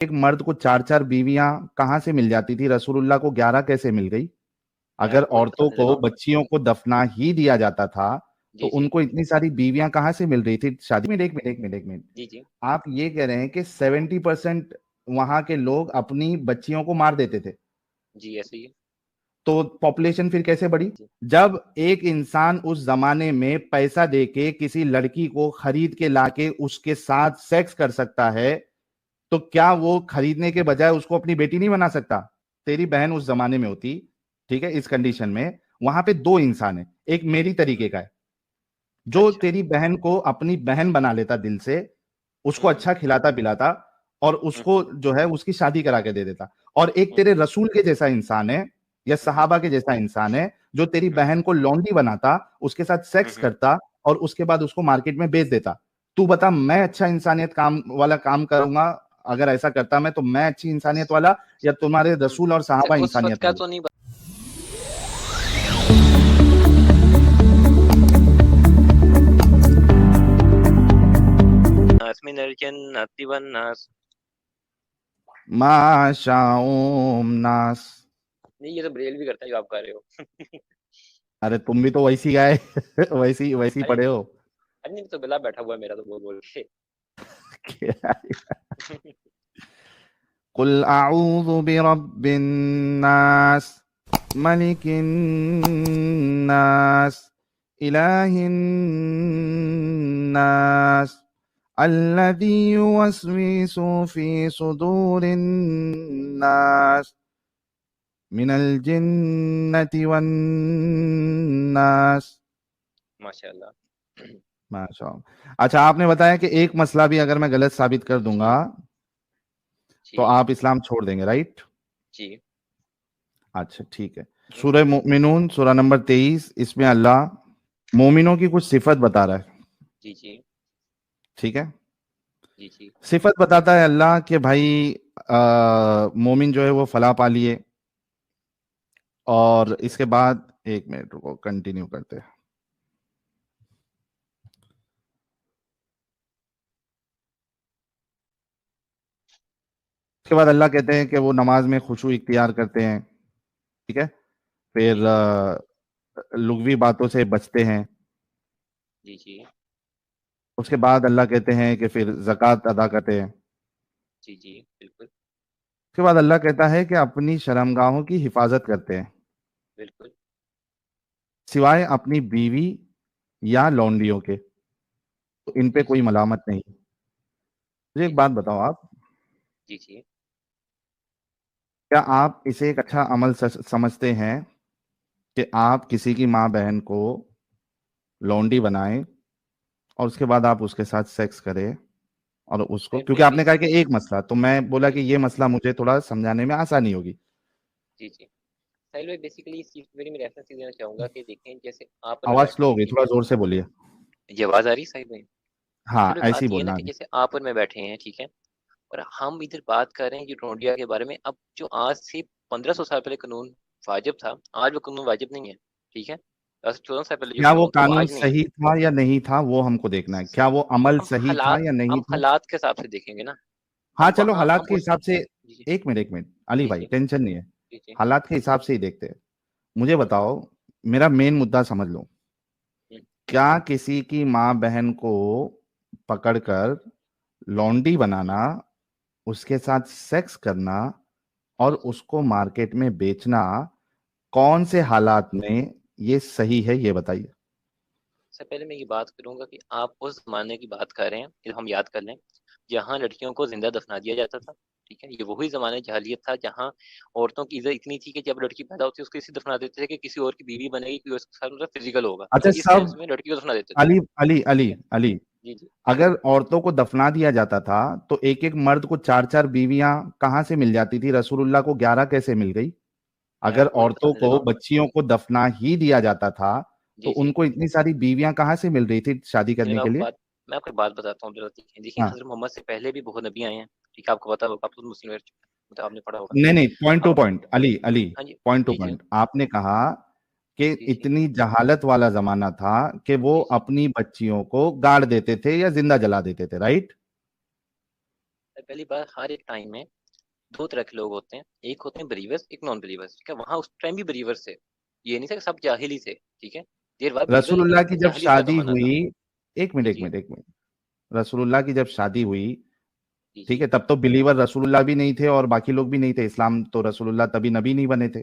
एक मर्द को 4 4 बीवियां कहाँ से मिल जाती थी, रसूलुल्लाह को 11 कैसे मिल गई? मैं अगर आपको वही औरतों बताने लगा को हूँ। बच्चियों को दफना ही दिया जाता था तो जी जी उनको इतनी सारी बीवियां कहाँ से मिल रही थी शादी में? एक मिनट एक मिनट एक मिनट। जी जी आप ये कह रहे हैं कि 70% वहां के लोग अपनी बच्चियों को मार देते थे, जी, ऐसे ही है। तो पॉपुलेशन फिर कैसे बढ़ी? जी जब एक इंसान उस जमाने में पैसा देके किसी लड़की को खरीद के लाके उसके साथ सेक्स कर सकता है, तो क्या वो खरीदने के बजाय उसको अपनी बेटी नहीं बना सकता? तेरी बहन उस जमाने में होती, ठीक है, इस कंडीशन में वहां पे दो इंसान है, एक मेरी तरीके का है जो अच्छा। तेरी बहन को अपनी बहन बना लेता दिल से, उसको हम्म अच्छा खिलाता पिलाता और उसको हम्म जो है उसकी शादी करा के दे देता। और एक तेरे हम्म रसूल के जैसा इंसान है या हम्म सहाबा के जैसा इंसान है जो तेरी हम्म बहन को लौंडी बनाता, उसके साथ सेक्स हम्म करता और उसके बाद उसको मार्केट में बेच देता। तू बता, मैं अच्छा इंसानियत काम वाला काम करूंगा अगर ऐसा करता मैं, तो मैं अच्छी इंसानियत वाला या तुम्हारे हम्म। रसूल और सर सहाबा उस वक्त इंसानियत का वाले? तो नहीं। नाज़ मिनल जन्नति वन नाज़। माशाउम नास। नहीं, ये तो ब्रेल भी करता है जो आप कर रहे हो। अरे तुम भी तो वैसी गाए वैसी वैसी अरे पढ़े नहीं। हो। अरे नहीं, तो बिला बैठा हुआ है मेरा तो बोल बोल के। कुल आऊज़ु बिरब्बिन नास, मलिकिन नास, इलाहिन नास, अल्लज़ी युवस्विसु फी सुदूरिन नास, मिनल जिन्नति वन नास। माशाल्लाह। माशाअल्लाह। अच्छा, आपने बताया कि एक मसला भी अगर मैं गलत साबित कर दूंगा जी तो जी आप इस्लाम छोड़ देंगे, राइट? जी अच्छा ठीक है। सूरह मोमिनून सूरह नंबर 23, इसमें अल्लाह मोमिनों की कुछ सिफत बता रहा है, जी जी ठीक है? जी जी सिफत बताता है अल्लाह कि भाई मोमिन जो है वो फलाह पा लिए, और जी इसके बाद एक मिनट रुको, कंटिन्यू करते हैं। उसके बाद अल्लाह कहते हैं कि वो नमाज में खुशू इख्तियार करते हैं, ठीक है? फिर जी जी लुगवी बातों से बचते हैं। जी जी उसके बाद अल्लाह कहते हैं कि फिर जक़ात अदा करते हैं। जी जी बिल्कुल उसके बाद अल्लाह कहता है कि अपनी शर्मगाहों की हिफाजत करते हैं, बिल्कुल। सिवाय अपनी बीवी या लौंडियों के, तो इन पे जी कोई जी मलामत नहीं। मुझे जी एक बात जी बताओ आप, जी जी क्या आप इसे एक अच्छा अमल समझते हैं कि आप किसी की माँ बहन को लौंडी बनाएं और उसके बाद आप उसके साथ सेक्स करें, और उसको, साहिल क्योंकि भाई आपने कहा कि बेसिकली। एक मसला, तो मैं बोला जी कि ये मसला मुझे थोड़ा समझाने में आसानी होगी। जी जी साहिल भाई बेसिकली इस चीज़ पे मैं रेफरेंस देना चाहूंगा कि देखें जैसे आप और मैं आवाज बैठे स्लो हैं, हो गई, ठीक थोड़ा है। जोर से बोलिए। ये आवाज आ रही है साहिल भाई? हाँ, चलो ऐसे ही बात ये है ना बोलना कि अभी। जैसे आप और मैं बैठे हैं, ठीक है। और हम इधर बात कर रहे हैं यूटोपिया के बारे में। अब जो आज से 1500 साल पहले कानून वाजिब था, आज वो कानून वाजिब नहीं है, ठीक है। 14 साल पहले जो क्या वो कानून था वो कानून आज नहीं है। सही था या नहीं था वो हमको देखना है, क्या वो अमल हम सही था हालात या नहीं हम था? हालात के हिसाब से देखेंगे ना। हाँ हम चलो, वहाँ हालात हम के उस। हिसाब से। जी एक मिनट अली जी भाई, जी टेंशन नहीं है। जी जी हालात के हिसाब से ही देखते हैं। मुझे हम्म बताओ, मेरा मेन मुद्दा समझ लो। हम्म क्या किसी की माँ बहन को पकड़कर लौंडी बनाना, उसके साथ सेक्स करना और जी जी उसको मार्केट में बेचना, कौन से हालात में ये सही है, ये बताइए। सबसे पहले मैं ये बात करूंगा कि आप उस जमाने की बात कर रहे हैं, ये हम याद कर लें, जहाँ लड़कियों को जिंदा दफना दिया जाता था। ठीक है, ये वही जमाना जहालियत था जहाँ औरतों की इज्जत इतनी थी कि जब लड़की पैदा होती है उसको इसी दफना देते थे कि किसी और की बीवी बनेगी, कोई उसके साथ मतलब फिजिकल होगा, अच्छा मतलब इस सेंस सब, में लड़की को दफना देते थे। अली अली ठीक अली है। अली, जी जी अगर औरतों को दफना दिया जाता था तो एक एक मर्द को 4 4 बीवियां कहां से मिल जाती थी, रसूलुल्लाह को 11 कैसे मिल गई? मैं अगर आपको वही औरतों बताने लगा को हूँ। बच्चियों को दफना ही दिया जाता था तो जी जी उनको इतनी सारी बीवियां कहाँ से मिल रही थी शादी चलिए करने के लिए? मैं आपको बात बताता हूँ जरा। देखिए देखिए, हाँ, हजरत मोहम्मद से पहले भी बहुत नबी आए हैं। ठीक है, आपको पता होगा, आप तो मुस्लिम मतलब आपने पढ़ा होगा। नहीं नहीं, पॉइंट टू अब पॉइंट अली अली, हाँ जी पॉइंट टू जी जी पॉइंट। आपने कहा कि जी जी इतनी जहालत वाला जमाना था कि वो जी जी अपनी बच्चियों को गाड़ देते थे या जिंदा जला देते थे, राइट? पहली बात, हर एक टाइम में दो तरह के लोग होते हैं, एक होते हैं बिलीवर्स, एक नॉन बिलीवर्स, ठीक है। वहां उस टाइम भी बिलीवर्स थे, ये नहीं था कि सब जाहिल ही थे, ठीक है। देर बाद बिलीवर, लेकिन रसूलुल्लाह उस की टाइम जब जाहिलियत का शादी जमाना हुई, था। एक मिनट जी एक जी मिनट एक मिनट, रसूलुल्लाह की जब शादी हुई, जी ठीक जी है, तब तो बिलीवर रसूलुल्लाह भी नहीं थे और बाकी लोग भी नहीं थे, इस्लाम तो रसूलुल्लाह तभी नबी नहीं बने थे।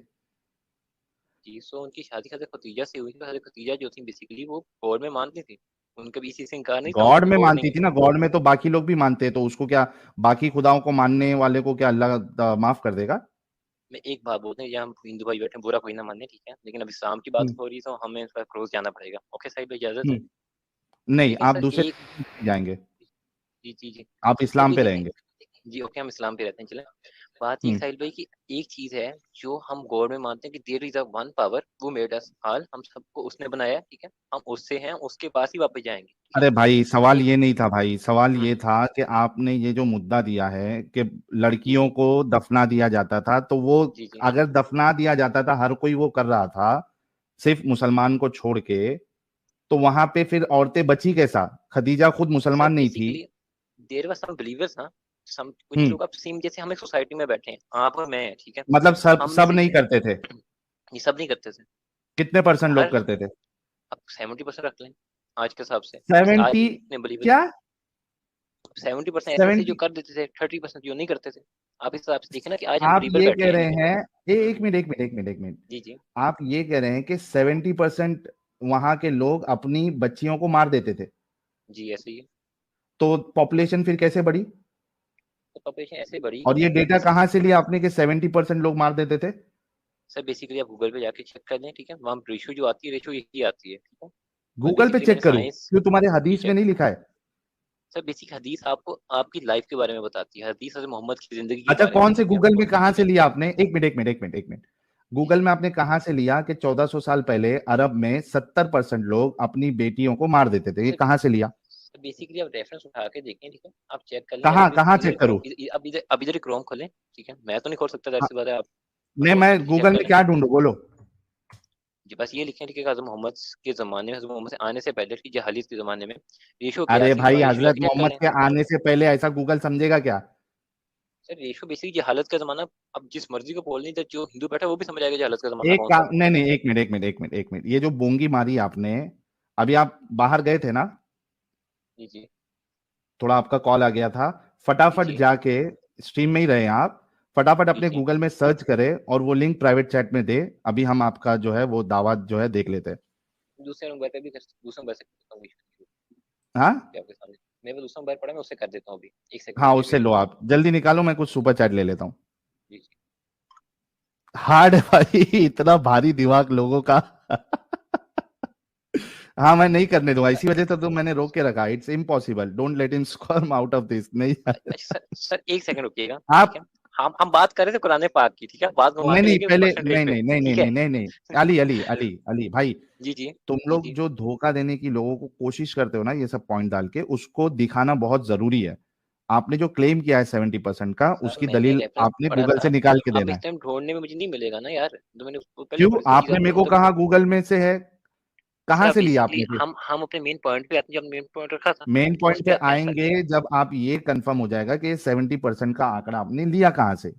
जी। सो उनकी शादी हज़रत खदीजा से हुई थी। हज़रत खदीजा जो थी बेसिकली वो गॉड में मानती थी, उनका भी इसी से इनकार नहीं था, गॉड उनको में गॉड नहीं मानती है। थी ना, गॉड में तो बाकी लोग भी मानते हैं, तो उसको क्या, बाकी खुदाओं को मानने वाले को क्या अल्लाह माफ कर देगा? मैं एक बात बोलते हैं, यहाँ हम हिंदू भाई बैठे हैं, बुरा कोई ना माने, ठीक है, लेकिन अब इस्लाम की बात हम्म, हो रही है तो हमें थोड़ा क्लोज जाना पड़ेगा। ओके साहिब, इजाजत है। हम्म। नहीं, लेकिन आप सर दूसरे एक, जाएंगे, जी जी जी, आप सर इस्लाम ये पे देखें, रहेंगे। जी ओके, हम इस्लाम पे रहते हैं, चले। बात ये हम्म। साहिल भाई की, एक चीज है जो हम गॉड में मानते हैं कि there is a one power वो मेड अस ऑल, हम सबको उसने बनाया है, ठीक है, हम उससे हैं, उसके पास ही वापस जाएंगे, ठीक है। अरे भाई, सवाल एक, ये नहीं था भाई, सवाल ये हम्म, था कि आपने ये जो मुद्दा दिया है कि जी लड़कियों जी को दफना दिया जाता था, तो वो जी जी अगर दफना दिया जाता था, हर कोई वो कर रहा था, सिर्फ मुसलमान को छोड़ के, तो वहां पे फिर औरतें बची कैसा? खदीजा खुद सर मुसलमान नहीं थी। Basically there were some believers ना, सम कुछ हम्म। लोग अब सेम जैसे हम एक सोसाइटी में बैठे हैं, आप और मैं हैं, ठीक है। मतलब सब हम में सब से नहीं करते थे? ये सब नहीं करते थे। कितने परसेंट लोग हर, करते थे? अब 70% रख लें आज के हिसाब से, जैसे आज 70? इतने बिलीवर, क्या? 70% ऐसे थे जो 70? कर देते थे, 30% जो नहीं करते थे। आप इस हिसाब से देखें ना कि आज हम आप बिलीवर ये बैठे कह हैं, रहे ठीक है। हैं, एक हम्म, मिनट एक मिनट एक मिनट एक मिनट, जी जी आप ये कह रहे हैं कि 70% वहां के लोग अपनी बच्चियों को मार देते थे, जी, ऐसे ही है। तो पॉपुलेशन फिर कैसे बढ़ी? तो पॉपुलेशन ऐसे बढ़ी और ये कि डेटा बेसिकली, कहाँ से लिया आपने कि 70% लोग मार देते थे? सर बेसिकली आप गूगल पे जाके चेक कर लें, ठीक है, वहाँ रेशो जो आती है, रेशो यही आती है, ठीक है। और गूगल पे बेसिकली मैंने चेक करूं? साइंस, क्यों, तुम्हारे जी हदीस में चेक, नहीं लिखा है? सर बेसिक हदीस आपको आपकी लाइफ के बारे में बताती है, हदीस हज़रत मोहम्मद की जिंदगी के अच्छा, बारे में, कौन से ठीक है। गूगल में और कहाँ ठीक से है, लिया आपने? एक मिनट एक मिनट एक मिनट एक मिनट, जी गूगल जी, में आपने कहाँ से लिया कि 1400 साल पहले अरब में 70% लोग अपनी बेटियों को मार देते थे? ये सर कहाँ से लिया? सर बेसिकली आप रेफरेंस उठा के देखें, ठीक है, आप चेक कर लें। कहाँ अभी कहाँ इधर चेक करूँ? अब इधर क्रोम खोलें, ठीक है, मैं तो नहीं खोल सकता, हाँ, ऐसी बात है, आप नहीं, खोल मैं के चेक गूगल में करें। क्या ढूंढूं, बोलो। जी बस ये लिखें, ठीक है, हज़रत मोहम्मद के ज़माने में, हज़रत मोहम्मद से आने से पहले की जहालियत के ज़माने में रेशो क्या अरे थी, भाई, वहाँ रेशो हजरत जाके चेक कर मोहम्मद लें। के आने से पहले ऐसा गूगल समझेगा क्या? सर रेशो बेसिकली जहालत का ज़माना, अब जिस मर्जी को बोल नहीं, तो जो हिंदू बैठा है वो भी समझ आएगा जहालत का ज़माना एक कौन सा काम, था। नहीं नहीं, एक मिनट एक मिनट एक मिनट एक मिनट, ये जो बोंगी मारी आपने, अभी आप बाहर गए थे ना, जी जी थोड़ा आपका कॉल आ गया था, जी फटाफट जी जाके, स्ट्रीम में ही रहे आप, फटाफट जी अपने जी। गूगल में सर्च करें और वो लिंक प्राइवेट चैट में दे। अभी हम आपका जो है वो दावा जो है देख लेते हैं। दूसरे नंबर पे भी दूसरे नंबर से कर देता हूँ, हाँ, आपके सामने मेरे को दूसरा मोबाइल पड़ा है, मैं उससे कर देता हूँ अभी, एक सेकंड हाँ, रुकिए, उससे वेट लो, कीजिए। आप जल्दी निकालो, मैं कुछ सुपर चैट ले लेता हूँ। जी जी। हार्ड है भाई, इतना भारी दिमाग लोगों का। हाँ, मैं नहीं करने दूंगा, इसी वजह से तो मैंने रोक के रखा, it's impossible, don't let him squirm out of this, नहीं। अच्छा सर, सर एक सेकंड रुकिएगा, ठीक आप, है। हम बात कर रहे थे कुरान पाक की, ठीक है, बात घुमा नहीं के नहीं, लेके पहले परसेंटेज नहीं पे, नहीं नहीं नहीं ठीक नहीं है। नहीं नहीं, अली अली अली अली भाई, जी जी तुम जी लोग जी। जो धोखा देने की लोगों को कोशिश करते हो ना, ये सब पॉइंट डाल के, उसको दिखाना बहुत जरूरी है। आपने जो क्लेम किया है 70% का, सर उसकी मैंने दलील रेफरेंस आपने पढ़ा गूगल था, से निकाल के अब देना इस है। टाइम ढूंढने में मुझे नहीं मिलेगा ना यार, तो मैंने वो पहले क्यों, पढ़ी चीज आपने मेरे आपने को तो। कहा गूगल में से है? सर कहाँ अब से लिया बेसिकली आपने फिर? हम अपने मेन पॉइंट पे आते हैं, जब मेन पॉइंट रखा था, मेन ठीक है, उस पॉइंट पे पे आते हैं सर। आएंगे जब आप ये कंफर्म हो जाएगा कि 70% का आंकड़ा आपने लिया कहाँ से।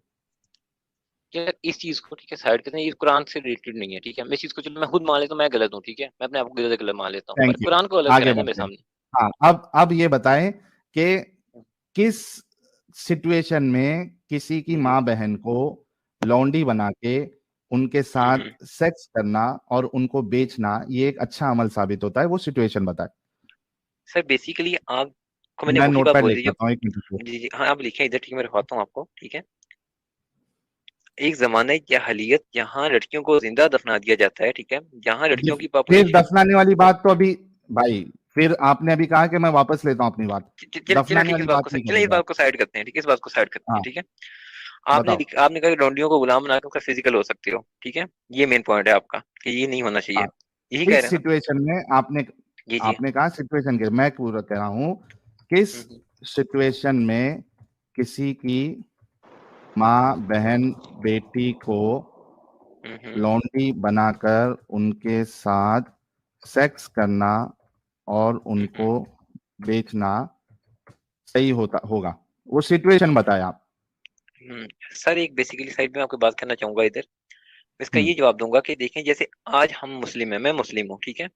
यार इस चीज को, ठीक है, साइड करते हैं, ये कुरान से रिलेटेड नहीं है, ठीक है। मैं इस चीज को, चलो मैं खुद मान लेता हूँ मैं गलत हूँ, ठीक है, मैं अपने आप को गलत गलत मान लेता हूँ, पर थैंक यू। कुरान को गलत आगे कराए ना मेरे बढ़ते हैं। सामने। हाँ, अब ये बताएं कि किस सिचुएशन में किसी की जी जी। माँ बहन को लौंडी बना के उनके साथ सेक्स करना और उनको बेचना ये एक अच्छा अमल साबित होता है, वो सिचुएशन बताएं। सर बेसिकली आपको मैंने मैं वही बात नोटपैड बोली लिख थी जो, लेता हूँ, एक मिनट रुको। जी जी हाँ आप लिखें इधर, ठीक है, मैं रखवाता हूँ आपको, ठीक है। एक जमाना जहालियत, यहाँ लड़कियों को जिंदा दफना दिया जाता है, ठीक है, यहाँ लड़कियों की फिर पॉपुलेशन, दफनाने वाली बात तो अभी, भाई, फिर आपने अभी कहा कि मैं वापस लेता हूँ अपनी बात, चलिए दफनाने ठीक है, वाली इस बात बात को नहीं चलिए इस करेंगे आप। बात को साइड करते हैं, ठीक है, इस बात को साइड करते हैं, हाँ, ठीक है। बताओ। आपने कहा कि लौंडियों को गुलाम बनाकर उसका फिजिकल हो सकते हो, ठीक है, ये मेन पॉइंट है आपका कि ये नहीं होना चाहिए, हाँ, यही कह इस रहे हैं ना। सिचुएशन में आपने जी जी। आपने कहा सिचुएशन के, मैं पूरा कह रहा हूं, किस हम्म सिचुएशन में किसी की माँ बहन बेटी को हम्म। लौंडी बनाकर उनके साथ सेक्स करना और हम्म, हम्म। उनको बेचना सही होता होगा? वो सिचुएशन बताया आप। सर एक बेसिकली साइड में आपको बात करना चाहूंगा इधर। इसका हम्म। ये जवाब दूंगा कि देखें, जैसे आज हम मुस्लिम हैं, मैं मुस्लिम हूँ, ठीक है।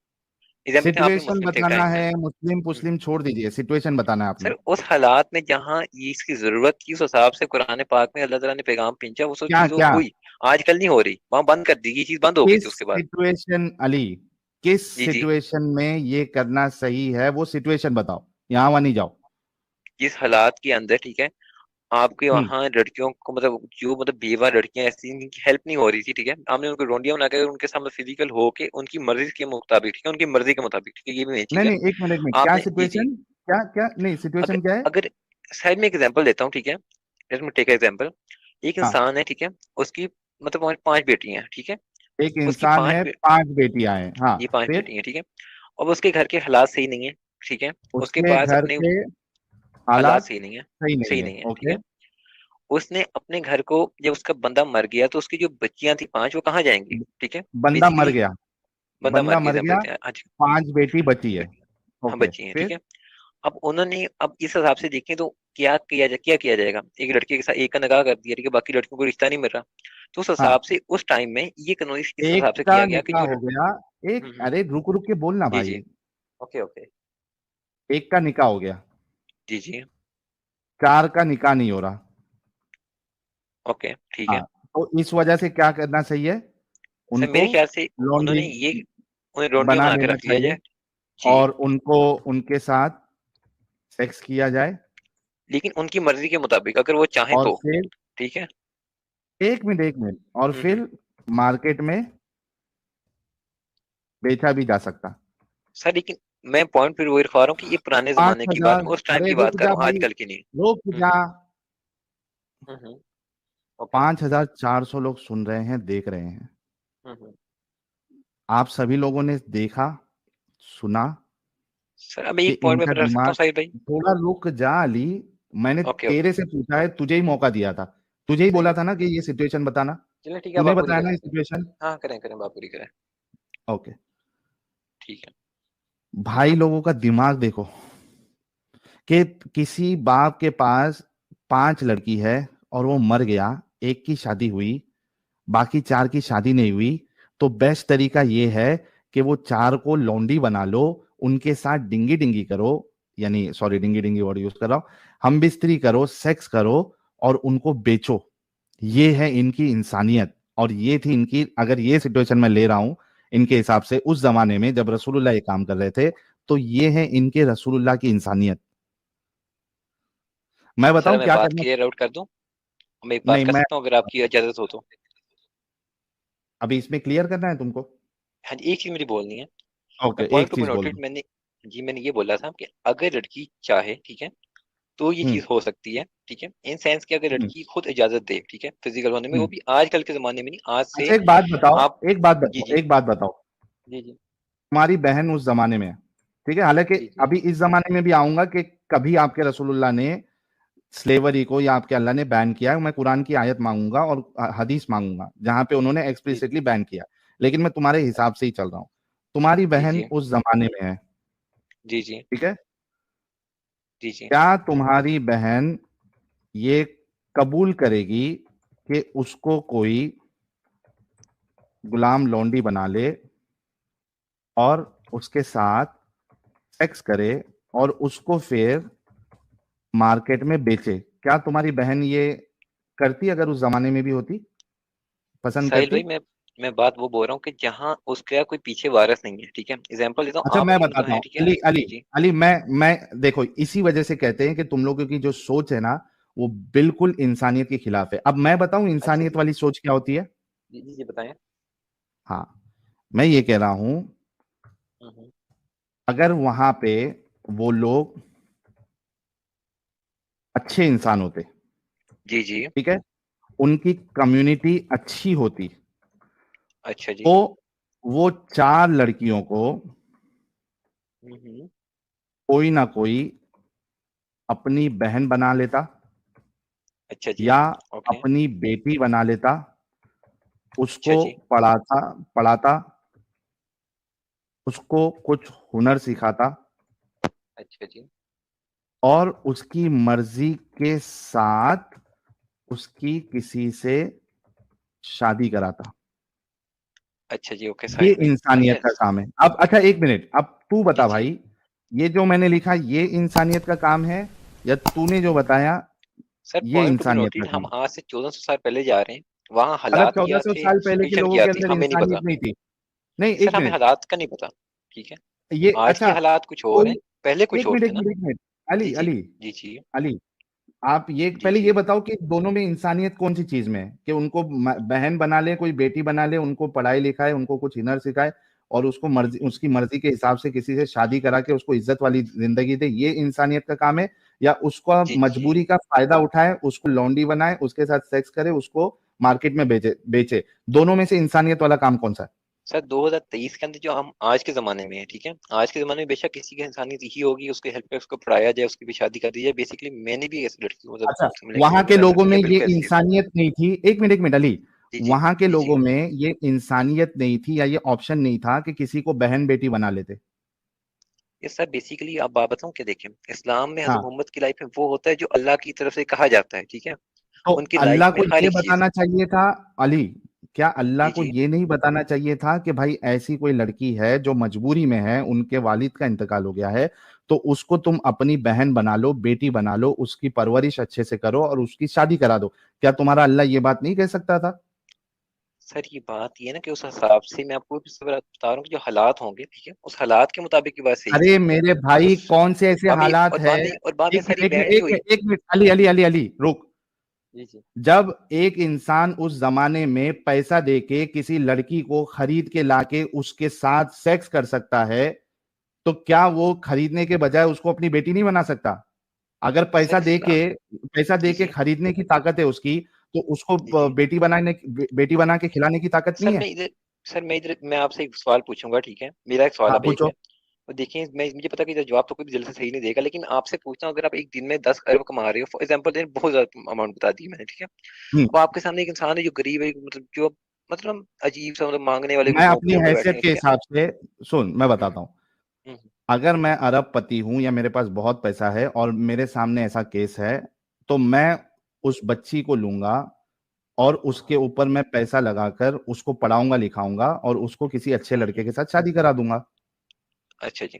एग्जाम्पल आप भी सिचुएशन मुस्लिम थे एक बताना टाइम में। है, मुस्लिम मुस्लिम छोड़ दीजिए, सिचुएशन बताना है सर आपने। उस हालात में जहाँ ये इसकी जरूरत थी, उस हिसाब से कुरान पाक में अल्लाह ताला ने पैगाम भेजा, वो सब क्या चीज वो क्या हुई। आजकल नहीं हो रही, वहां बंद कर दी, ये चीज बंद हो गई किस थी उसके बाद। सिचुएशन अली, किस जी जी। सिचुएशन में ये करना सही है, वो सिचुएशन बताओ, यहाँ वहां नहीं जाओ। जिस हालात के अंदर, ठीक है, आपके हम्म। वहां लड़कियों को, मतलब जो मतलब बेवा लड़कियां ऐसी जिनकी हेल्प नहीं हो रही थी, ठीक है, हमने उनको रोंडियां बना कर उनके सामने फिजिकल होके उनकी मर्जी के मुताबिक, ठीक है, उनकी मर्जी के मुताबिक, ठीक है, ये भी मेन नहीं चीज है। नहीं, एक मिनट, क्या आपने जी जी। सिचुएशन, क्या क्या नहीं, अगर सिचुएशन क्या है? अगर साइड में एग्जांपल देता हूँ, ठीक है, लेट मी टेक एग्जांपल। एक हाँ, इंसान है, ठीक है, उसकी मतलब वहाँ 5 बेटियां हैं, ठीक है। एक उसकी इंसान है, 5 बेटियां हैं, हाँ। ये 5 बेटियां फिर हैं, ठीक है। और उसके घर के हालात सही नहीं है, ठीक है। उसके उसके पास घर अपने के हालात हालात सही नहीं है, सही नहीं सही है, नहीं है, ठीक ओके। है। उसने अपने घर को, जब उसका बंदा मर गया तो उसकी जो बच्चियां थी 5, वो कहाँ जाएंगी, ठीक है। बंदा मर बेसिकली गया, बंदा मर बंदा गया, मर एग्जाम्पल गया, देते हैं आज। 5 बेटी बची है, हाँ ओके। बच्ची हैं, ठीक फिर है। अब उन्होंने, अब इस हिसाब से देखें तो क्या किया जाएगा, एक लड़के के साथ एक का निकाह कर दिया, ठीक है, बाकी लड़कियों को रिश्ता नहीं मिल रहा। तो उस हिसाब हाँ, से उस टाइम में ये कानून इस एक हिसाब से का किया गया कि निकाह जो हो गया, एक, हम्म। अरे रुक रुक के बोलना जी जी। भाई। Okay okay. एक का निकाह हो गया, जी जी। 4 का निकाह नहीं हो रहा। ओके ठीक है। हाँ, तो इस वजह से क्या करना चाहिए, सर उनको मेरे ख्याल से लॉन्ड्री उन्होंने ये, उन्हें रोटियां बना बना के देना रख लिया चाहिए जाए। जी। और उनको उनके साथ सेक्स किया जाए। लेकिन उनकी मर्जी के मुताबिक अगर वो चाहें और तो। फिर ठीक है। 1 मिनट 1 मिनट, और हम्म। फिर मार्केट में बेचा भी जा सकता। सर लेकिन मैं पॉइंट फिर वही रखा रहा हूँ कि ये पुराने पांच जमाने की बात, हजार मैं उस टाइम अरे की रुक बात कर जा रहा हूँ, भाई, आजकल की नहीं। रुक जा। हम्म। हम्म। ओके। 5,400 लोग सुन रहे हैं, देख रहे हैं। हम्म। आप सभी लोगों ने देखा, सुना सर अब कि एक पॉइंट में इनका रख सकता हूँ दिमाग, साहिल भाई। थोड़ा रुक जा अली। मैंने ओके ओके। तेरे से पूछा है, तुझे ही मौका दिया था, तुझे ही सही बोला है। था ना कि ये सिचुएशन बताना। चलिए ठीक है, अब तूने आप पूरी बताया ना करें ये अपनी। सिचुएशन। हाँ करें करें, बात पूरी करें। ओके। ठीक है। भाई लोगों का दिमाग देखो, कि किसी बाप के पास 5 लड़की है और वो मर गया, एक की शादी हुई, बाकी 4 की शादी नहीं हुई, तो बेस्ट तरीका ये है कि वो 4 को लौंडी बना लो, उनके साथ डिंगी डिंगी करो, यानी सॉरी डिंगी डिंगी वर्ड यूज कर रहा हूं, हम बिस्तरी करो, सेक्स करो और उनको बेचो। ये है इनकी इंसानियत। और ये थी इनकी, अगर ये सिचुएशन मैं ले रहा हूं इनके हिसाब से, उस जमाने में जब रसूलुल्लाह ये काम कर रहे थे, तो ये है इनके रसूलुल्लाह की इंसानियत। मैं सर बताऊं मैं क्या बात करना? क्लियर आउट कर दूं, मैं एक बात नहीं, कर मैं सकता हूँ अगर आपकी इजाजत हो तो। अभी इसमें क्लियर करना है तुमको। हाँ जी, एक चीज मुझे बोलनी है। मैं ओके, पॉइंट एक टू चीज पॉइंट बोल नोटेड, दो। मैंने जी मैंने ये बोला था कि अगर लड़की चाहे, ठीक है, तो ये हम्म। चीज हो सकती है, ठीक है, इन सेंस कि अगर हम्म। लड़की खुद इजाजत दे, ठीक है, फिजिकल होने में, वो हम्म। भी आजकल के जमाने में नहीं, आज से अच्छा, एक बात बताओ, आप। एक बात जी बताओ, जी। एक बात बताओ। जी जी। तुम्हारी बहन उस जमाने में है, ठीक है, हालांकि जी जी। अभी इस जमाने में भी आऊंगा कि कभी आपके रसूलुल्लाह ने स्लेवरी को या आपके अल्लाह ने बैन किया है, मैं कुरान की आयत मांगूंगा और हदीस मांगूंगा जहां पे उन्होंने जी एक्सप्लिसिटली बैन किया। लेकिन मैं तुम्हारे हिसाब से ही चल रहा हूं। तुम्हारी जी। बहन जी उस जमाने में है, जी। जी ठीक है, जी। जी। क्या तुम्हारी बहन ये कबूल करेगी कि उसको कोई गुलाम लौंडी बना ले और उसके साथ सेक्स करे और उसको फिर मार्केट में बेचे? क्या तुम्हारी बहन ये करती अगर उस जमाने में भी होती, पसंद साहिल करती? भाई, मैं बात वो बोल रहा हूँ कि जहाँ उसका कोई पीछे वारिस नहीं है, ठीक है, एग्जाम्पल देता हूँ, अच्छा, आप मैं हिंदू बताता हैं, हूँ ठीक है। अली, अली, जी जी। अली, मैं देखो, इसी वजह से कहते हैं कि तुम लोगों की जो सोच है ना, वो बिल्कुल इंसानियत के खिलाफ है। अब मैं बताऊं अच्छा इंसानियत जी। वाली सोच क्या होती है। जी जी जी बताएं। हाँ, मैं ये कह रहा हूं, हम्म। अगर वहां पे वो लोग अच्छे इंसान होते, जी जी। ठीक है, उनकी कम्युनिटी अच्छी होती, अच्छा जी। तो वो 4 लड़कियों को हम्म। कोई ना कोई अपनी बहन बना लेता अच्छा जी। या ओके। अपनी बेटी बना लेता, अच्छा उसको जी। पढ़ाता पढ़ाता, उसको कुछ हुनर सिखाता, अच्छा जी। और उसकी मर्जी के साथ उसकी किसी से शादी कराता। अच्छा जी, ओके ये साहिल भाई। इंसानियत अच्छा का काम है। अब अच्छा एक मिनट, अब तू जी बता जी भाई, ये जो मैंने लिखा ये इंसानियत का काम है या तूने जो बताया सर, ये पॉइंट टू बी इंसानियत का नोटेड, काम हम है? आज से 1400 साल पहले जा रहे हैं। वहाँ मतलब हालात क्या 1400 थे, साल पहले के सिचुएशन लोगों क्या के थी, अंदर हमें नहीं इंसानियत पता। नहीं थी? नहीं, सर एक हमें मिनट। हालात का नहीं पता। ठीक है। ये आज के अच्छा, हालात कुछ और कोई हैं, पहले कुछ एक और मिनट, थे एक ना। मिनट, एक मिनट। जी अली जी अली जी जी अली, आप ये जी पहले ये जी बताओ कि दोनों में इंसानियत कौन सी चीज में है कि उनको बहन बना ले, कोई बेटी बना ले, उनको पढ़ाई लिखाए, उनको कुछ हुनर सिखाए और उसको मर्जी, उसकी मर्जी के हिसाब से किसी से शादी करा के उसको इज्जत वाली जिंदगी दे, ये इंसानियत का काम है? या उसको जी जी। मजबूरी का फायदा उठाए, उसको लौंडी बनाए, उसके साथ सेक्स करे, उसको मार्केट में बेचे बेचे? दोनों में से इंसानियत वाला काम कौन सा है? सर 2023 के अंदर जो हम आज के जमाने में है, ठीक है, आज के जमाने में बेशक किसी की इंसानियत ही होगी, उसके हेल्प पे उसको पढ़ाया जाए, उसकी भी शादी कर दी जाए। बेसिकली मैंने भी ऐसी लड़की को मतलब अच्छा, समझने की वहां कोशिश के कर लोगों सकती में है, ये बिल्कुल ऐसी है सर। इंसानियत नहीं थी? एक मिनट अली, जी जी वहां के जी जी। लोगों में ये इंसानियत नहीं थी या ये ऑप्शन नहीं था कि किसी को बहन बेटी बना लेते? ये सर बेसिकली आप बात बताऊं क्या, देखें, इस्लाम में हजरत हाँ, मोहम्मद की लाइफ में वो होता है जो अल्लाह की तरफ से कहा जाता है, ठीक है। तो उनकी अल्लाह लाइफ में को हर ये एक चीज। बताना चाहिए था अली, क्या अल्लाह जी को जी। ये नहीं बताना चाहिए था कि भाई ऐसी कोई लड़की है जो मजबूरी में है, उनके वालिद का इंतकाल हो गया है, तो उसको तुम अपनी बहन बना लो, बेटी बना लो, उसकी परवरिश अच्छे से करो और उसकी शादी करा दो? क्या तुम्हारा अल्लाह ये बात नहीं कह सकता था? सर ये बात ये है ना कि उस हिसाब से मैं आपको इस बार बता रहा हूँ कि जो हालात होंगे, ठीक है, उस हालात के मुताबिक की बात सही अरे थी। मेरे भाई, उस कौन से ऐसे हालात है? और बाद में एक सर मिनट, ये एक मिनट, बैंड नहीं एक हुई। मिनट, एक मिनट, अली अली अली अली रुक। जी जी। जब एक इंसान उस जमाने में पैसा देके किसी लड़की को खरीद के लाके उसके साथ सेक्स कर सकता है, तो क्या वो खरीदने के बजाय उसको अपनी बेटी नहीं बना सकता? अगर सर इस्लाम। पैसा जी देके जी खरीदने की ताकत है उसकी, तो उसको जी जी। बेटी बना के खिलाने की ताकत नहीं सर है? मैं इधर मैं आपसे एक सवाल पूछूंगा, ठीक है, मेरा एक सवाल हाँ, अब एक पूछो। है। और देखिए, मैं मुझे पता है कि इधर जवाब तो कोई भी जल्दी से सही नहीं देगा, लेकिन आपसे पूछता हूँ, अगर आप एक दिन में 10 अरब कमा रहे हो, फॉर एग्जाम्पल, बहुत ज्यादा अमाउंट बता दी मैंने, ठीक है। हम्म। अब आपके सामने एक इंसान है जो गरीब है, मतलब जो मतलब अजीब सा, मतलब मांगने वाले मैं अपनी नौकरियों पे बैठे हैसियत हैं, के ठीक है। हिसाब से, सुन मैं हम्म बताता हूँ। हम्म अगर मैं अरबपति हूं या मेरे पास बहुत पैसा है और मेरे सामने ऐसा केस है, तो मैं उस बच्ची को लूंगा और उसके हम्म ऊपर मैं पैसा लगाकर उसको पढ़ाऊंगा लिखाऊंगा और उसको किसी अच्छे हम्म, लड़के हम्म। के साथ शादी करा दूंगा। अच्छा जी।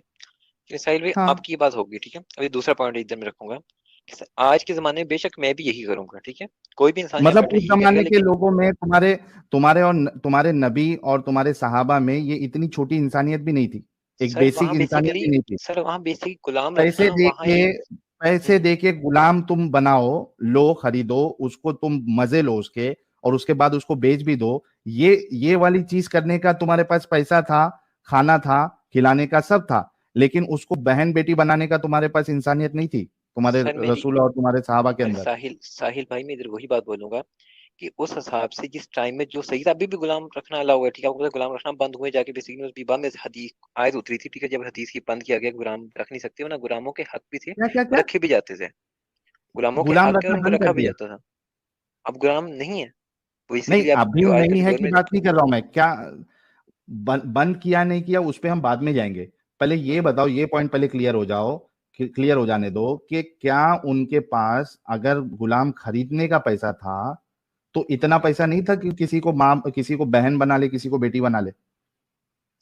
ये साहिल भाई हाँ, आपकी ये बात होगी, ठीक है, अभी दूसरा पॉइंट इधर में रखूंगा कि आज के जमाने में बेशक मैं भी यही करूंगा, ठीक है। कोई भी इंसान यहाँ मतलब बैठा उस यही करेगा, जमाने के लेकिन लोगों में तुम्हारे तुम्हारे और तुम्हारे नबी और तुम्हारे सहाबा में ये इतनी छोटी इंसानियत भी नहीं थी, एक बेसिक इंसानियत भी नहीं थी। सर वहाँ बेसिक गुलाम पैसे रखना दे वहाँ के एक। पैसे हम्म, दे के गुलाम तुम बनाओ, लो खरीदो उसको, तुम मजे लो उसके, और उसके बाद उसको बेच भी दो। ये वाली चीज करने का तुम्हारे पास पैसा था, खाना था, खिलाने का सब था, लेकिन उसको बहन बेटी बनाने का तुम्हारे पास इंसानियत नहीं थी, तुम्हारे सर मेरी रसूल और तुम्हारे सहाबा के अरे अंदर। साहिल साहिल भाई, मैं इधर वही बात बोलूंगा कि उस हिसाब से जिस टाइम में जो सही था, अभी भी गुलाम रखना अलाउ है, ठीक है, आपको पता है गुलाम रखना बंद हुए जाके बेसिकली उस बीबा में हदीस आयत उतरी थी, ठीक है, जब हदीस की बंद किया गया कि गुलाम रख नहीं सकते हो ना, गुलामों के हक भी थे क्या क्या और क्या? रखे भी जाते थे। गुलामों के गुलाम हक है और रखना उनको बंद रखा कर भी दिया? जाता था। अब गुलाम नहीं है नहीं, बेसिकली, अब अभी जो आजकल नहीं की है की गवर्नमेंट। बात नहीं कर रहा हूं मैं, क्या बंद किया नहीं किया उस पे हम बाद में जाएंगे। पहले ये बताओ, ये पॉइंट पहले क्लियर हो जाओ, क्लियर हो जाने दो कि क्या उनके पास अगर गुलाम खरीदने का पैसा था, तो इतना पैसा नहीं था कि किसी को माँ, किसी को बहन बना ले, किसी को बेटी बना ले?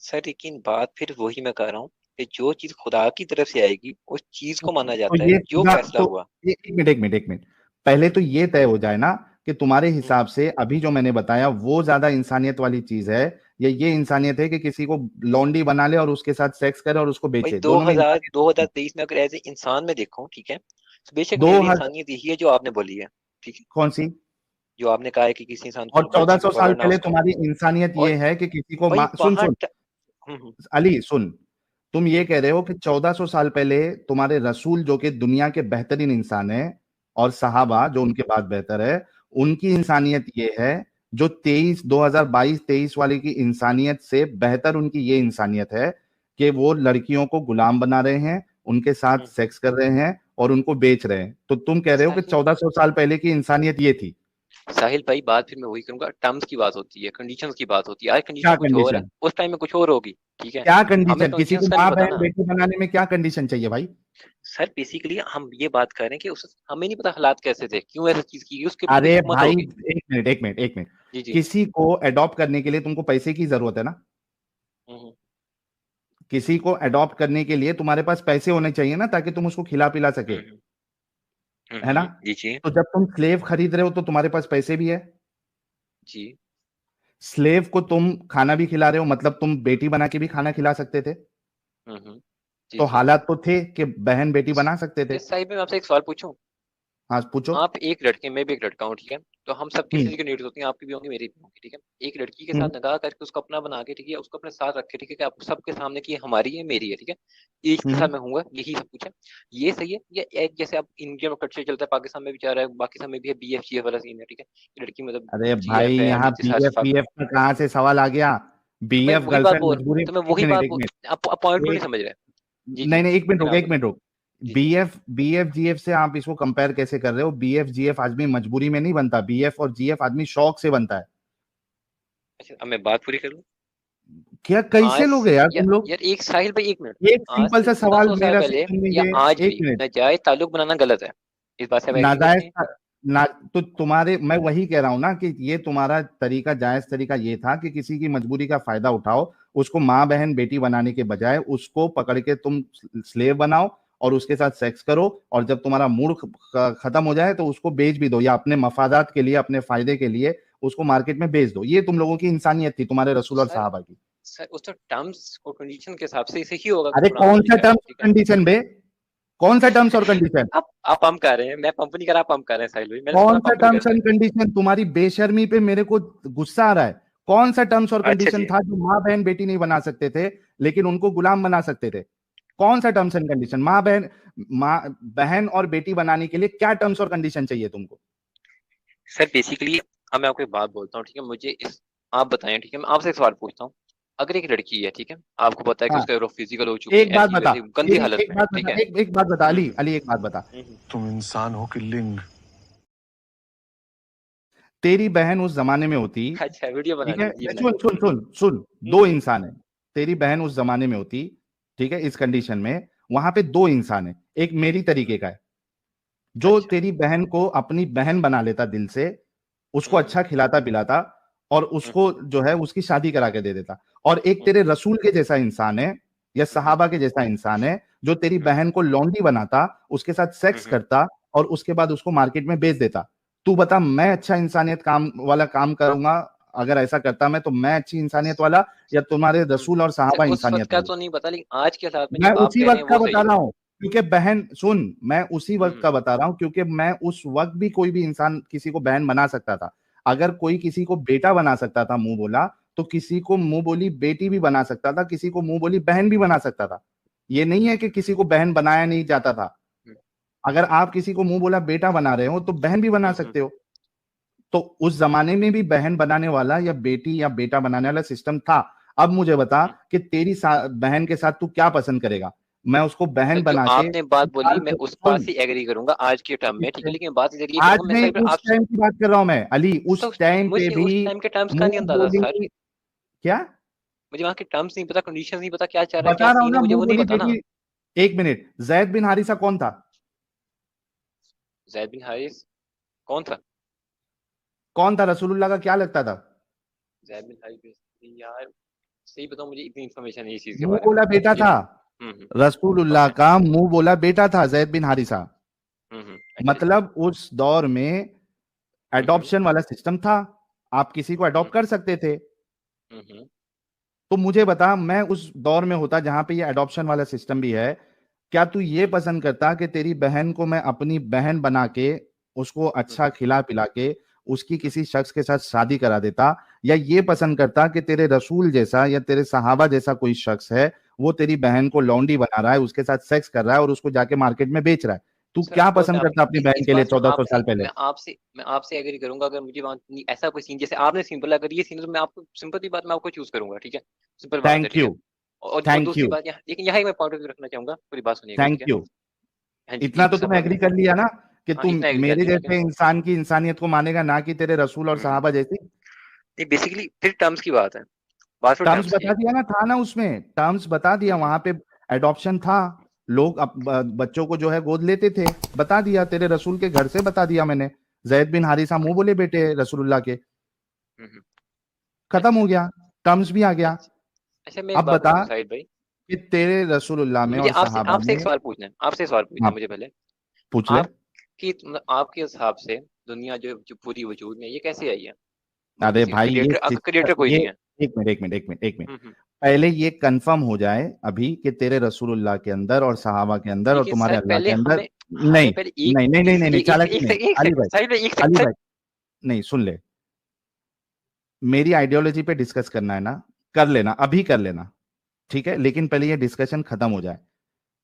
सर लेकिन बात फिर वही मैं कह रहा हूँ कि जो चीज खुदा की तरफ से आएगी उस चीज को माना तो जाता है, ये जो खुदा, फैसला तो हुआ। एक मिनट, एक मिनट, एक मिनट, पहले तो ये तय हो जाए ना कि तुम्हारे हम्म, हिसाब से अभी जो मैंने बताया वो ज्यादा इंसानियत वाली चीज है, या ये इंसानियत है कि किसी को लौंडी बना ले और उसके साथ सेक्स करे और उसको भाई बेचे? दो दोनों में हजार इंसानियत दो है। हजार तेईस में अगर एज ए इंसान में देखूं, ठीक है, तो बेशक दो मेरे लिए हजार इंसानियत यही है जो आपने बोली है, ठीक है। कौन सी? जो आपने कहा है कि किसी इंसान और को बच्ची को 1400 साल पकड़ना पहले उसको। तुम्हारी इंसानियत ये और है कि किसी को भाई सुन सुन, हम्म अली सुन, तुम ये हम्म, कह रहे हो कि 1400 साल पहले तुम्हारे रसूल जो कि दुनिया के बेहतरीन इंसान है, और हम्म, सहाबा जो उनके बाद बेहतर है, उनकी जी इंसानियत ये है, जो 2022-23 वाले की इंसानियत से बेहतर उनकी ये इंसानियत है कि वो लड़कियों को गुलाम बना रहे हैं, उनके साथ हम्म। सेक्स कर रहे हैं और उनको बेच रहे हैं। तो तुम कह रहे हो कि साहिल 1400 साल पहले की इंसानियत ये थी? साहिल भाई, बात फिर मैं वही करूंगा, टर्म्स की बात होती है, कंडीशंस की बात होती है, आज क्या कंडीशन कुछ और है, कंडीशन? उस टाइम में कुछ और होगी, ठीक है। क्या हमें कंडीशन? किसी कंडीशंस को का नहीं माँ पता बहन ना। बेटी बनाने में क्या कंडीशन चाहिए भाई? सर बेसिकली हम ये बात कर रहे हैं कि उस हमें नहीं पता हालात कैसे थे, क्यों ऐसी चीज की, उसके पीछे अरे हिकमत भाई, होगी। एक मिनट। जी जी। किसी को अडॉप्ट करने के लिए तुमको पैसे की जरूरत है ना। हम्म किसी को अडॉप्ट करने के लिए तुम्हारे पास पैसे होने चाहिए ना, ताकि तुम उसको खिला पिला सके, हम्म है ना। जी जी तो जब तुम स्लेव खरीद रहे हो तो तुम्हारे पास पैसे भी है। जी। स्लेव को तुम खाना भी खिला रहे हो, मतलब तुम बेटी बना के भी खाना खिला सकते थे। जी तो जी। हालात तो थे कि बहन बेटी बना सकते थे। इस साइड में मैं आपसे एक सवाल पूछूं। हाँ, पूछो। आप एक लड़के, मैं भी एक लड़का हूँ, ठीक है। तो हम सब किसी हम्म। चीज की नीड्स होती हैं, आपकी भी होंगी मेरी भी होंगी, ठीक है। एक लड़की के हम्म। साथ निकाह करके उसको अपना बना के, ठीक है, उसको अपने साथ रखे, ठीक है, कि आप सबके सामने कि ये हमारी है, मेरी है, ठीक है, एक के साथ हम्म। मैं हूँगा, यही सब कुछ है। ये सही है? या एक जैसे अब इंडिया में कल्चर चलता है, पाकिस्तान में भी जा रहा है, पाकिस्तान में भी है, BF GF वाला सीन है, ठीक है, ये लड़की मतलब अरे भाई, GF है, यहाँ नीचे बीएफ साफ। बीएफ का कहाँ से सवाल आ गया। तो मैं बीएफ वही बात गर्लफ्रेंड बोल मजबूरी तो मैं एक वही मिनट बात एक बोल मिनट आप पॉइंट को नहीं एक समझ रहे। जी जी। नहीं नहीं, एक मिनट फिर रुको, आप एक बोले। मिनट रुक। जी जी। बीएफ बीएफ जीएफ से आप इसको कंपेयर कैसे कर रहे हो। बीएफ जीएफ आदमी मजबूरी में नहीं बनता, बीएफ और जीएफ आदमी शौक से बनता है। अच्छा, अब मैं बात पूरी करूँ। क्या कैसे आज लोग से हैं यार या तुम लोग। यार एक साहिल भाई, एक मिनट। एक आज सिंपल से सा चौदह सवाल सौ साल मेरा से पहले या सुनेंगे। आज एक भी मिनट। नाजायज ताल्लुक बनाना गलत है। इस बात से आप एग्री करते नाजायज हैं? ना, तो तुम्हारे, मैं वही कह रहा हूं ना कि ये तुम्हारा तरीका, जायज तरीका ये था कि किसी की मजबूरी का फायदा उठाओ, उसको माँ बहन बेटी बनाने के बजाय उसको पकड़ के तुम स्लेव बनाओ और उसके साथ सेक्स करो, और जब तुम्हारा मूड खत्म हो जाए तो उसको बेच भी दो, या अपने मफादात के लिए, अपने फायदे के लिए उसको मार्केट में बेच दो। ये तुम लोगों की इंसानियत थी, तुम्हारे तो रसूल और सर साहबा की। सर उस तो टर्म्स और कंडीशन के हिसाब से इसे ही होगा कि अरे कुरान में कौन सा लिखा है, टर्म्स ठीक और है। कंडीशन बे, कौन सा टर्म्स और कंडीशन। आप पंप कर रहे हैं, मैं पंप नहीं कर रहा, आप पंप कर रहे हैं साहिल भाई, मैंने सुना कौन सा पंप भी टर्म्स करते एंड हैं। कंडीशन, तुम्हारी बेशर्मी पे मेरे को गुस्सा आ रहा है। कौन सा टर्म्स और अच्छा कंडीशन जी। था जो माँ बहन बेटी नहीं बना सकते थे, लेकिन उनको गुलाम बना सकते थे। कौन सा टर्म्स एंड कंडीशन, माँ बहन और बेटी बनाने के लिए क्या टर्म्स और कंडीशन चाहिए तुमको। सर बेसिकली अब मैं आपको एक बात बोलता हूँ, ठीक है, मुझे इस आप बताएं, ठीक है, मैं आपसे एक सवाल पूछता हूँ। अगर एक लड़की है, ठीक है, आपको पता है कि हाँ, उसका फिजिकल हो चुकी एक है, बात ऐसी बता। वैसी गंदी हालत एक में, बात ठीक बता, है। एक एक बात बता अली, हम्म अली एक बात बता। हम्म तुम इंसान हो कि लिंग? तेरी बहन उस जमाने में होती, अच्छा, वीडियो ठीक बनानी है, है जी, बनाए। सुन सुन सुन सुन, दो हम्म इंसान है। तेरी बहन उस जमाने में होती, ठीक है, इस कंडीशन में, वहां पे दो इंसान है, एक मेरी तरीके हम्म, का है, जो अच्छा। तेरी बहन को अपनी बहन बना लेता दिल से, उसको हम्म अच्छा खिलाता पिलाता, और उसको हम्म जो है उसकी शादी करा के दे देता। और एक तेरे हम्म रसूल के जैसा इंसान है, या हम्म सहाबा के जैसा इंसान है, जो तेरी हम्म बहन को लौंडी बनाता, उसके साथ सेक्स हम्म करता, और उसके बाद उसको मार्केट में बेच देता। तू बता, मैं अच्छा इंसानियत काम वाला काम करूंगा अगर ऐसा करता मैं, तो मैं अच्छी इंसानियत वाला, या तुम्हारे रसूल और सर सहाबा उस वक्त इंसानियत का वाले। तो नहीं पता, लेकिन आज के हालात में मैं जो आप उसी कह रहे वक्त हैं का वो सही बता है। रहा हूँ, क्योंकि बहन सुन, मैं उसी वक्त हम्म का बता रहा हूँ क्योंकि मैं उस वक्त भी कोई भी इंसान किसी को बहन बना सकता था। अगर कोई किसी को बेटा बना सकता था मुंह बोला, तो किसी को मुंह बोली बेटी भी बना सकता था, किसी को मुंह बोली बहन भी बना सकता था। ये नहीं है कि किसी को बहन बनाया नहीं जाता था। हम्म अगर आप किसी को मुंह बोला बेटा बना रहे हो तो बहन भी बना हम्म सकते हो। तो उस जमाने में भी बहन बनाने वाला या बेटी या बेटा बनाने वाला सिस्टम था। अब मुझे बता हम्म। कि तेरी बहन के साथ तू क्या पसंद करेगा। मैं उसको सर बहन जो बना के आपने बात बोली, साल मैं भर- उस बात सुन, से एग्री करूंगा आज के टर्म में, ठीक है, लेकिन बात इधर ये आज करूंगा मैं नहीं, सर उस आप। टाइम की बात कर रहा हूं मैं अली, उस टाइम पे मुझे भी उस टाइम के टर्म्स का नहीं मुंह अंदाजा बोली। सर। क्या मुझे वहाँ के टर्म्स नहीं पता, कंडीशंस नहीं पता, क्या चाह रहा है, क्या बता रहा हूं सीन है, ना, मुझे मुंह वो नहीं बोली पता ना। बेटी। एक मिनट, जैद बिन हारिसा कौन था। जैद बिन हारिस कौन था? कौन था, रसूलुल्लाह का क्या लगता था। जैद बिन हारिस यार, सही बताऊं, मुझे इतनी इन्फॉर्मेशन नहीं है इस चीज के मुंह बारे में। बोला बेटा मुझे था, हम्म रसूलुल्लाह ओके। का मुंह बोला बेटा था जैद बिन हारिसा। अच्छा जी। मतलब उस दौर में हम्म एडॉप्शन वाला सिस्टम था, आप किसी को हम्म अडॉप्ट कर सकते थे। हम्म तो मुझे बता, मैं उस दौर में होता जहां पे ये अडॉप्शन वाला सिस्टम भी है, क्या तू ये पसंद करता कि तेरी बहन को मैं अपनी बहन बना के उसको अच्छा हम्म। खिला पिला के उसकी किसी शख्स के साथ शादी करा देता, या ये पसंद करता कि तेरे रसूल जैसा या तेरे सहाबा जैसा कोई शख्स है, वो तेरी बहन को लौंडी बना रहा है, उसके साथ सेक्स कर रहा है और उसको जाके मार्केट में बेच रहा है। तू सर क्या ओके, पसंद आप करता अपनी बहन इस के लिए बात से 1400 साल पहले। मैं आपसे एग्री करूंगा, अगर मुझे वहाँ ऐसा कोई सीन जैसे आपने सिंपल, अगर ये सीन है तो मैं आपको सिंपल सी बात मैं आपको चूज करूंगा, ठीक है। सिंपल बात है, थैंक ठीक है। यू। और थैंक दूसरी यू। बात यहाँ, लेकिन यहाँ एक मैं पॉइंट ऑफ व्यू रखना चाहूंगा, पूरी बात सुनिएगा, ठीक थैंक है। यू। हाँ जी, इतना एक तो तुमने सफर में। एग्री कर लिया ना कि हाँ, तुम इतना एग्री कर मेरे लिया, ठीक है। जैसे इंसान की इंसानियत को मानेगा, ना कि तेरे रसूल और हम्म। सहाबा जैसी। ये बेसिकली फिर टर्म्स की बात है, बात फिर टर्म्स टर्म्स की बता है। दिया ना, था ना उसमें टर्म्स बता दिया हम्म वहां पे, एडॉप्शन था। लोग बच्चों को जो है गोद लेते थे, बता दिया, तेरे रसूल के घर से बता दिया मैंने, जैद बिन हारिसा मुंह बोले बेटे रसूलुल्लाह के, खत्म हो गया, टर्म्स भी आ गया। अच्छा मैं एक अब बात बता पूछूं साहिद भाई, कि तेरे रसूलुल्लाह में मुझे और आपसे सहाबा आपसे में। एक सवाल पूछना है, आपसे एक सवाल पूछना है हाँ, मुझे पहले। पूछ ले। आपकी मतलब आपके हिसाब से दुनिया जो पूरी वजूद में ये कैसे आई है? कोई अरे किसी भाई ये क्रिएटर कोई ये नहीं है। एक मिनट, हम्म। पहले ये कंफर्म हो जाए अभी कि तेरे रसूलुल्लाह के अंदर और सहाबा के अंदर और ठीक है तुम्हारे सर, अल्लाह पहले के अंदर। हमें हमें नहीं पहले नहीं नहीं नहीं नहीं नहीं, एक चालाकी एक नहीं। एक अली सेकंड भाई, साहिद भाई, एक अली सेकंड। भाई, नहीं सुन ले, मेरी आइडियोलॉजी पे डिस्कस करना है ना, कर लेना, अभी कर लेना, ठीक है, लेकिन पहले ये डिस्कशन खत्म हो जाए।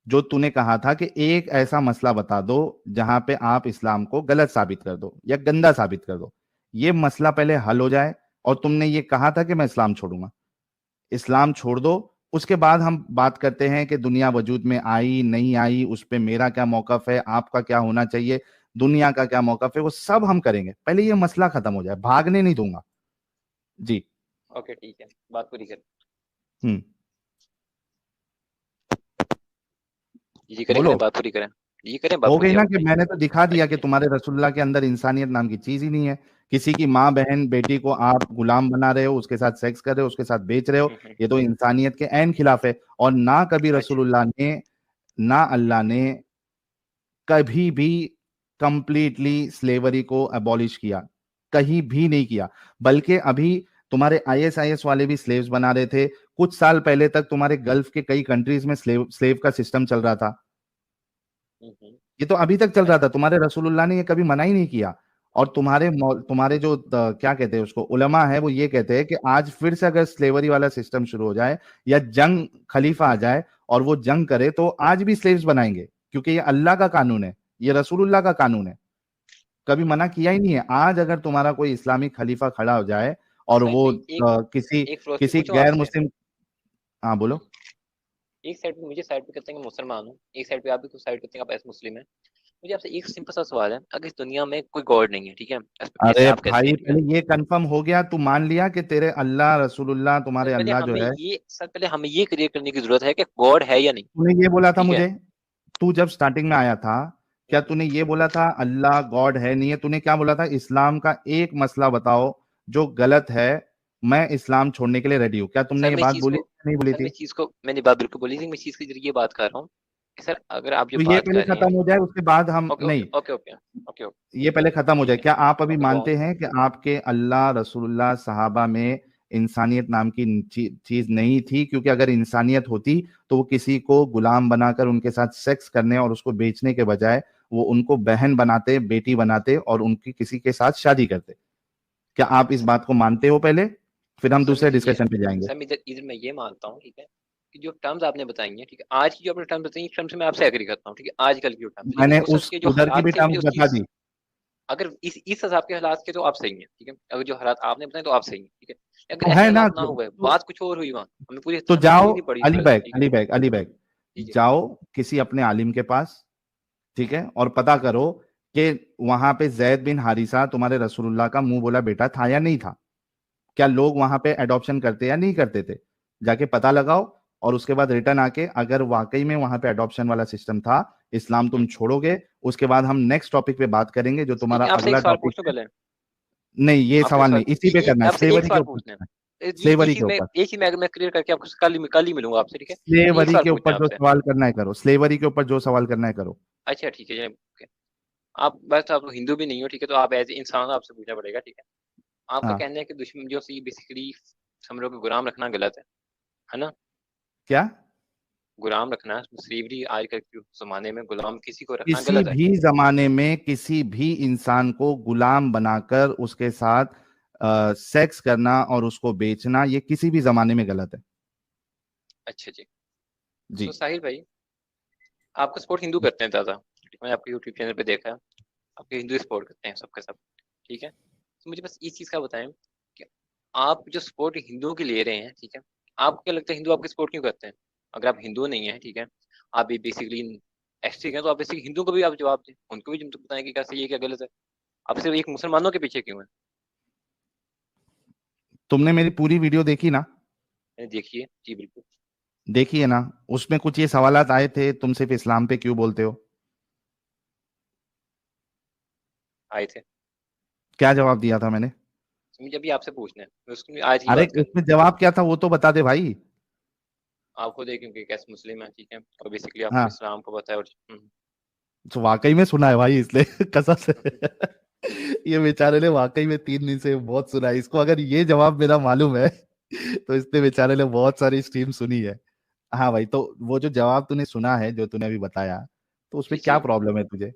जो तूने कहा था कि एक ऐसा मसला बता दो जहां पे आप इस्लाम को गलत साबित कर दो या गंदा साबित कर दो, ये मसला पहले हल हो जाए। और तुमने ये कहा था कि मैं इस्लाम छोड़ूंगा, इस्लाम छोड़ दो, उसके बाद हम बात करते हैं कि दुनिया वजूद में आई नहीं आई, उस पे मेरा क्या मौकफ है, आपका क्या होना चाहिए, दुनिया का क्या मौकफ है, वो सब हम करेंगे, पहले ये मसला खत्म हो जाए, भागने नहीं दूंगा। जी। ओके ठीक है, बात पूरी कर। हम्म। जी करें बोलो। करें, बात पूरी करें। जी करें, बात हो गई पूरी, आप ना कि बताइए। मैंने तो दिखा दिया कि अच्छा। तुम्हारे रसूलुल्लाह के अंदर इंसानियत नाम की चीज ही नहीं है। किसी की माँ बहन बेटी को आप गुलाम बना रहे हो, उसके साथ सेक्स कर रहे हो, उसके साथ बेच रहे हो, हम्म। ये तो इंसानियत के ऐन खिलाफ है। और ना कभी अच्छा। रसूलुल्लाह ने, ना अल्लाह ने कभी भी कंप्लीटली स्लेवरी को अबॉलिश किया, कहीं भी नहीं किया। बल्कि अभी तुम्हारे आईएसआईएस वाले भी स्लेव्स बना रहे थे, कुछ साल पहले तक तुम्हारे गल्फ के कई कंट्रीज में स्लेव स्लेव का सिस्टम चल रहा था। हम्म। ये तो अभी तक चल रहा था, अच्छा। तुम्हारे रसूलुल्लाह ने ये कभी मना ही नहीं किया। और तुम्हारे जो क्या कहते हैं उसको, उलमा है, वो ये कहते हैं कि आज फिर से अगर स्लेवरी वाला सिस्टम शुरू हो जाए या जंग खलीफा आ जाए और वो जंग करे, तो आज भी स्लेव्स बनाएंगे, क्योंकि ये अल्लाह का कानून है, ये रसूलुल्लाह का कानून है, कभी मना किया ही नहीं है। आज अगर तुम्हारा कोई इस्लामिक खलीफा खड़ा हो जाए और साहिद वो भाई एक किसी एक फिलोसफी किसी पूछूं गैर आपसे। मुस्लिम। हाँ बोलो। एक साइड पे मुझे साइड पे कहते हैं कि मुसलमान हूँ, एक साइड पे आप भी कुछ साइड कहते हैं आप ऐसे मुस्लिम है। मुझे आपसे एक सिंपल सा सवाल है, अगर इस दुनिया में कोई गॉड नहीं है, ठीक है, जैसे अरे आप कहते भाई, हैं, ठीक है। पहले ये कंफर्म हो गया, तू मान लिया कि तेरे अल्लाह रसूलुल्लाह, सर तुम्हारे पहले अल्लाह जो हमें है। ये सर पहले हमें ये क्लियर करने की जरूरत है कि गॉड है या नहीं। तूने ये बोला था ठीक है। मुझे, तू जब स्टार्टिंग में आया था, क्या हम्म। तूने ये बोला था अल्लाह गॉड है नहीं है? तूने क्या बोला था, इस्लाम का एक मसला बताओ जो गलत है, मैं इस्लाम छोड़ने के लिए रेडी हूँ, क्या तुमने सर ये मैं इस बात चीज बोली को नहीं बोली सर मैं थी? इस चीज को मैंने बात बिल्कुल बोली थी, मैं इस चीज के जरिए बात कर रहा हूँ कि सर अगर आप जो तो ये बात पहले कर रहे हैं। खत्म हो जाए, उसके बाद हम ओके ओके नहीं, ओके ओके ओके ओके। ये पहले खत्म हो ठीक जाए। है। क्या आप अभी ओके गो ऑन। मानते हैं कि आपके अल्लाह रसूलुल्लाह सहाबा में इंसानियत नाम की चीज नहीं थी? क्योंकि अगर इंसानियत होती तो वो किसी को गुलाम बनाकर उनके साथ सेक्स करने और उसको बेचने के बजाय वो उनको बहन बनाते, बेटी बनाते और उनकी किसी के साथ शादी करते। क्या आप इस बात को मानते हो पहले, फिर हम सर मैं दूसरे ये डिस्कशन पे जाएंगे। सर मैं इधर इधर मैं ये मानता हूँ, ठीक है, कि जो टर्म्स आपने बताई हैं, ठीक है, आज की जो आपने टर्म्स बताई, टर्म्स से मैं आपसे एग्री करता हूँ, ठीक है, आजकल की जो टर्म्स, लेकिन मैंने उस वक्त उस के जो उधर की भी हालात थे मुझे टर्म्स उस बता चीज, दी। अगर इस हिसाब के हालात के तो आप सही हैं, ठीक है, अगर जो हालात आपने बताए तो आप सही हैं, ठीक है, अगर तो ऐसे है ना, हालात ना हुए, बात कुछ और हुई, वहाँ हमें पूरी तो हमें जाओ, समझनी पड़ी इस अली तरह से, बैग, ठीक है। अली बैग, अली बैग, जी जी। जाओ किसी अपने आलिम के पास, ठीक है, और पता करो कि वहां पे जैद बिन हारिसा तुम्हारे रसूलुल्लाह का मुंह बोला बेटा था या नहीं था। क्या लोग वहां पे अडॉप्शन करते या नहीं करते थे? जाके पता लगाओ, और उसके बाद रिटर्न आके अगर वाकई में वहां पे अडॉप्शन वाला सिस्टम था, इस्लाम तुम छोड़ोगे, उसके बाद हम नेक्स्ट टॉपिक पे बात करेंगे जो तुम्हारा लेकिन आपसे एक अगला सवाल टॉपिक पूछ लूं है। पहले। नहीं, ये आपसे एक सवाल सवाल नहीं, इसी पे करना है, आपसे एक स्लेवरी के सवाल ऊपर पूछना है। करना है, ये स्लेवरी के चीज मैं ऊपर, एक चीज मैं क्लियर करके आपको कल ही मिलूंगा आपसे, ठीक है। एक स्लेवरी सवाल के पूछना ऊपर है जो आपसे। सवाल करना है करो, स्लेवरी के ऊपर जो सवाल करना है करो। अच्छा ठीक है, ओके। आप बस आप हिंदू भी नहीं हो, ठीक है, तो आप एज इंसान आपसे पूछना पड़ेगा, ठीक है। आपका हाँ। कहना है कि दुश्मन जो सी बेसिकली हम लोग को गुलाम रखना गलत है ना? क्या? गुलाम रखना, स्लेवरी आजकल के जमाने में गुलाम किसी को रखना किसी गलत है। भी जमाने में किसी भी इंसान को गुलाम बनाकर उसके साथ सेक्स करना और उसको बेचना, ये किसी भी जमाने में गलत है। अच्छा जी। जी। सो साहिल भाई, आपका सपोर्ट हिंदू करते हैं ज्यादा, मैंने आपके यूट्यूब चैनल पे देखा है, आपके हिंदू सपोर्ट करते हैं सबके सब, ठीक है। तो मुझे बस इस चीज का बताएं कि आप जो सपोर्ट हिंदुओं की ले रहे हैं, ठीक है, आपको क्या लगता है हिंदू आपकी सपोर्ट क्यों करते हैं? अगर आप हिंदू नहीं है, ठीक है, आप भी बेसिकली एस्टिक हैं, तो आप बेसिकली हिंदू को भी आप जवाब दें, उनको भी तो बताएं कि क्या सही है क्या गलत है। आप सिर्फ एक मुसलमानों के पीछे क्यों है? तुमने मेरी पूरी वीडियो देखी ना? मैंने देखी है जी, बिल्कुल। देखिए ना, उसमें कुछ ये सवालात आए थे, तुम सिर्फ इस्लाम पे क्यों बोलते हो? आए थे। क्या जवाब दिया था मैंने? मुझे अभी आपसे पूछना है, मैं उसकी आज ही अरे बात करनी उसमें जवाब क्या था वो तो बता दे भाई। है। आप खुद एक क्योंकि कैसे मुस्लिम है, ठीक है, और बेसिकली आपको हाँ, इस्लाम को पता है, और तो वाकई में सुना है भाई इसलिए कसम से। हम्म, ये बेचारे ने वाकई में 3 दिन से बहुत सुना है इसको, अगर ये जवाब मेरा मालूम है तो इसने बेचारे ने बहुत सारी स्ट्रीम सुनी है। हाँ भाई, तो वो जो जवाब तूने सुना है जो तूने अभी बताया, तो उसमें जी क्या जी। प्रॉब्लम है तुझे?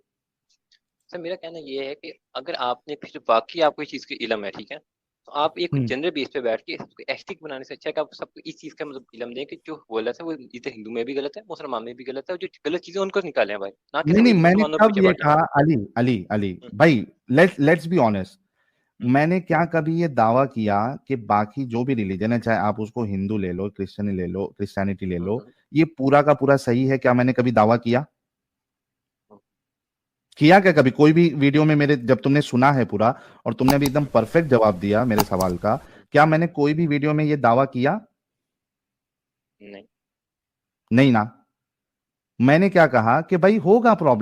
सर मेरा कहना ये है कि अगर आपने फिर वाकई आपको इस चीज़ की इल्म है, ठीक है, तो आप एक हम्म। जनरल बेस पे बैठ के इसको एस्टिक बनाने से अच्छा है कि आप सबको इस चीज़ का मतलब इल्म दें कि जो गलत है वो इधर हिंदू में भी गलत है, मुसलमान में भी गलत है, और जो गलत चीज़ें उनको निकालें भाई, ना कि नहीं सब नहीं, हिंदू मैंने मुसलमानों के कब पीछे ये पड़ना। कहा? अली अली अली हम्म, भाई, लेट्स बी ऑनेस्ट। हम्म, मैंने क्या कभी ये दावा किया कि बाकी जो भी रिलीजन है, चाहे आप उसको हिंदू ले लो, क्रिश्चियनी ले लो, क्रिश्चियनिटी ले लो, हम्म, ये पूरा का पूरा सही है? क्या मैंने कभी दावा किया? हम्म, किया क्या कभी कोई भी वीडियो में मेरे, जब तुमने सुना है पूरा और तुमने अभी एकदम हम्म, परफेक्ट जवाब दिया मेरे सवाल का, हम्म, क्या मैंने कोई भी वीडियो में ये दावा किया? नहीं। नहीं ना। मैंने क्या कहा कि भाई होगा प्रॉब्लम।